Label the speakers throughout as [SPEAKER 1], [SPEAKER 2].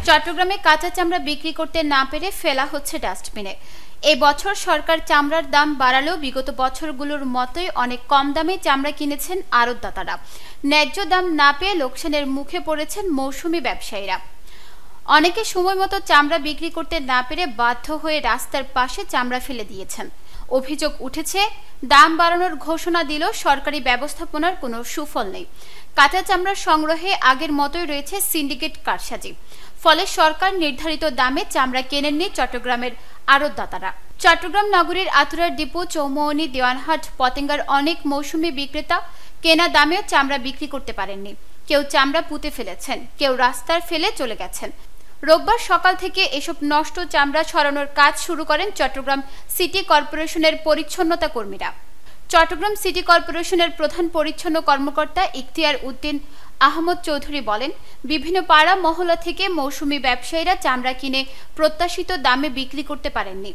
[SPEAKER 1] চট্টগ্রামে কাঁচা চামড়া বিক্রি করতে না পেরে ফেলা হচ্ছে ডাস্টবিনে। এই বছর সরকার চামড়ার দাম বাড়ালেও বিগত বছরগুলোর মতোই অনেক কম দামে চামড়া কিনেছেন আড়তদাতারা। ন্যায্য দাম না পেয়ে লোকসানের মুখে পড়েছেন মৌসুমি ব্যবসায়ীরা। অনেকে সময় মতো চামড়া বিক্রি করতে না পেরে বাধ্য হয়ে রাস্তার পাশে চামড়া ফেলে দিয়েছেন। অভিযোগ উঠেছে, দাম বাড়ানোর ঘোষণা দিলেও সরকারি ব্যবস্থাপনার কোনো সুফল নেই। কাঁচা চামড়া সংগ্রহে আগের মতোই রয়েছে সিন্ডিকেট কারসাজি। ফলে সরকার নির্ধারিত দামে চামড়া কেনেননি চট্টগ্রামের আড়তদাতারা। চট্টগ্রাম নগরীর আতুরার ডিপো, চৌমুহনী, দেওয়ানহাট, পতেঙ্গার অনেক মৌসুমি বিক্রেতা কেনা দামেও চামড়া বিক্রি করতে পারেননি। কেউ চামড়া পুঁতে ফেলেছেন, কেউ রাস্তায় ফেলে চলে গেছেন। রোববার সকাল থেকে এসব নষ্ট চামড়া সরানোর কাজ শুরু করেন চট্টগ্রাম সিটি কর্পোরেশনের পরিচ্ছন্নতা কর্মীরা। চট্টগ্রাম সিটি কর্পোরেশনের প্রধান পরিচ্ছন্ন কর্মকর্তা ইখতিয়ার উদ্দিন আহমদ চৌধুরী বলেন, বিভিন্ন পাড়া মহল্লা থেকে মৌসুমি ব্যবসায়ীরা চামড়া কিনে প্রত্যাশিত দামে বিক্রি করতে পারেননি,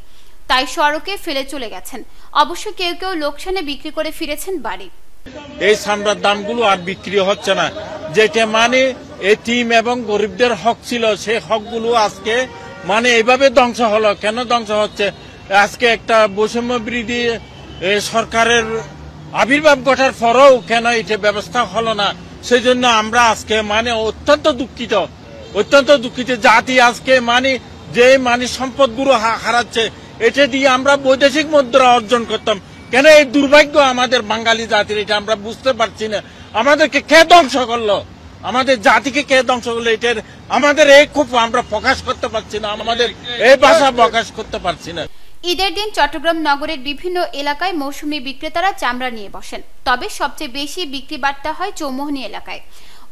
[SPEAKER 1] তাই সড়কে ফেলে চলে গেছেন। অবশ্য কেউ কেউ লোকসানে বিক্রি করে ফিরেছেন বাড়ি।
[SPEAKER 2] এই চামড়ার দামগুলো আর বিক্রি হচ্ছে না, যেটা মানে এতিম এবং গরিবদের হক ছিল, সেই হকগুলো আজকে মানে এইভাবে ধ্বংস হলো। কেন ধ্বংস হচ্ছে? আজকে একটা বৈষম্য বিরোধী সরকারের আবির্ভাব ঘটার পরেও কেন এটা ব্যবস্থা হলো না? সেই জন্য আমরা আজকে মানে অত্যন্ত দুঃখিত জাতি আজকে যে সম্পদগুলো হারাচ্ছে, এটা দিয়ে আমরা বৈদেশিক মুদ্রা অর্জন করতাম। কেন এই দুর্ভাগ্য আমাদের বাঙালি জাতির? এটা আমরা বুঝতে পারছি না। আমাদেরকে কে ধ্বংস করলো? আমাদের জাতিকে কে ধ্বংস করলো? এটার আমাদের এই খুব আমরা প্রকাশ করতে পারছি না, আমাদের এই ভাষা প্রকাশ করতে পারছি না।
[SPEAKER 1] ঈদের দিন চট্টগ্রাম নগরের বিভিন্ন এলাকায় মৌসুমি বিক্রেতারা চামড়া নিয়ে বসেন, তবে সবচেয়ে বেশি বিক্রি বার্তা হয় চৌমুহনী এলাকায়।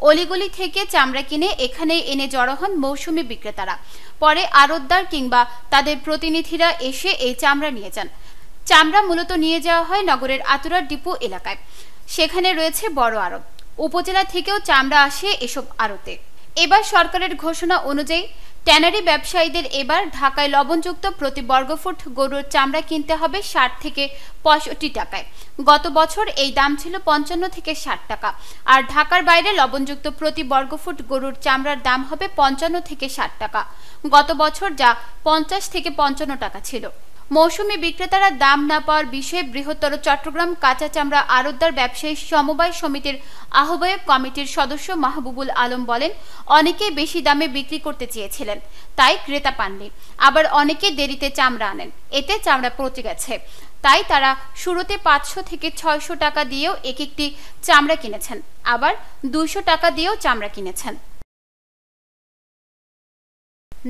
[SPEAKER 1] অলিগলি থেকে চামড়া কিনে এখানে এনে জড়ো হন মৌসুমি বিক্রেতারা। পরে আড়তদার কিংবা তাদের প্রতিনিধিরা এসে এই চামড়া নিয়ে যান। চামড়া মূলত নিয়ে যাওয়া হয় নগরের আতুরার ডিপো এলাকায়। সেখানে রয়েছে বড় আড়ত। উপজেলা থেকেও চামড়া আসে এসব আড়তে। এবার সরকারের ঘোষণা অনুযায়ী ট্যানারি ব্যবসায়ীদের এবার ঢাকায় লবণযুক্ত প্রতি বর্গফুট গরুর চামড়া কিনতে হবে 60 থেকে 65 টাকায়। গত বছর এই দাম ছিল 55 থেকে 60 টাকা। আর ঢাকার বাইরে লবণযুক্ত প্রতি বর্গফুট গরুর চামড়ার দাম হবে 55 থেকে 60 টাকা। গত বছর যা 50 থেকে 55 টাকা ছিল। মৌসুমি বিক্রেতারা দাম না পাওয়ার বিষয়ে বৃহত্তর চট্টগ্রাম কাঁচা চামড়া আড়তদার ব্যবসায়ী সমবায় সমিতির আহ্বায়ক কমিটির সদস্য মাহবুবুল আলম বলেন, অনেকেই বেশি দামে বিক্রি করতে চেয়েছিলেন, তাই ক্রেতা পাননি। আবার অনেকে দেরিতে চামড়া আনেন, এতে চামড়া পচে গেছে। তাই তারা শুরুতে 500 থেকে 600 টাকা দিয়েও একটি চামড়া কিনেছেন, আবার 200 টাকা দিয়েও চামড়া কিনেছেন।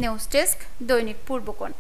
[SPEAKER 1] নিউজ ডেস্ক, দৈনিক পূর্বকোণ।